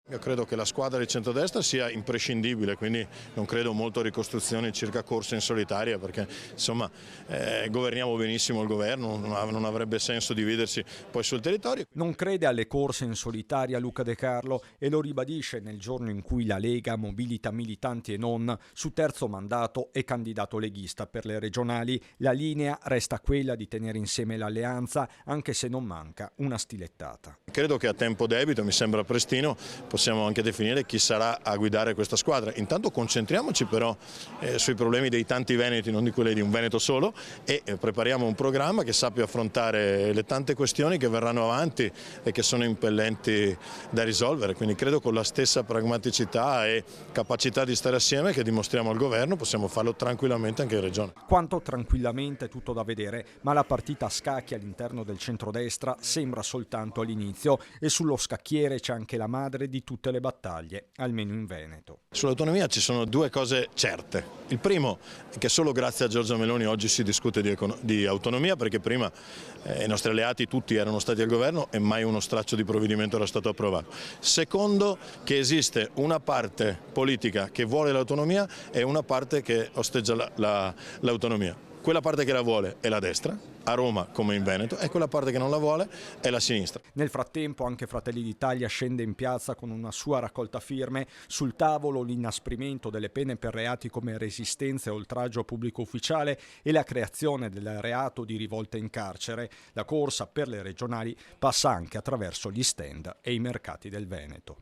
Io credo che la squadra di centrodestra sia imprescindibile, quindi non credo molto a ricostruzioni circa corse in solitaria, perché insomma governiamo benissimo il governo, non avrebbe senso dividersi poi sul territorio. Non crede alle corse in solitaria Luca De Carlo e lo ribadisce nel giorno in cui la Lega mobilita militanti e non su terzo mandato e candidato leghista per le regionali. La linea resta quella di tenere insieme l'alleanza, anche se non manca una stilettata. Credo che a tempo debito, mi sembra prestino, possiamo anche definire chi sarà a guidare questa squadra. Intanto concentriamoci però sui problemi dei tanti veneti, non di quelli di un Veneto solo, e prepariamo un programma che sappia affrontare le tante questioni che verranno avanti e che sono impellenti da risolvere. Quindi credo con la stessa pragmaticità e capacità di stare assieme che dimostriamo al governo possiamo farlo tranquillamente anche in regione. Quanto tranquillamente è tutto da vedere, ma la partita a scacchi all'interno del centrodestra sembra soltanto all'inizio e sullo scacchiere c'è anche la madre di tutte le battaglie, almeno in Veneto. Sull'autonomia ci sono due cose certe. Il primo è che solo grazie a Giorgia Meloni oggi si discute di autonomia, perché prima i nostri alleati tutti erano stati al governo e mai uno straccio di provvedimento era stato approvato. Secondo, che esiste una parte politica che vuole l'autonomia e una parte che osteggia l'autonomia. Quella parte che la vuole è la destra, a Roma come in Veneto, e quella parte che non la vuole è la sinistra. Nel frattempo anche Fratelli d'Italia scende in piazza con una sua raccolta firme, sul tavolo l'inasprimento delle pene per reati come resistenza e oltraggio pubblico ufficiale e la creazione del reato di rivolta in carcere. La corsa per le regionali passa anche attraverso gli stand e i mercati del Veneto.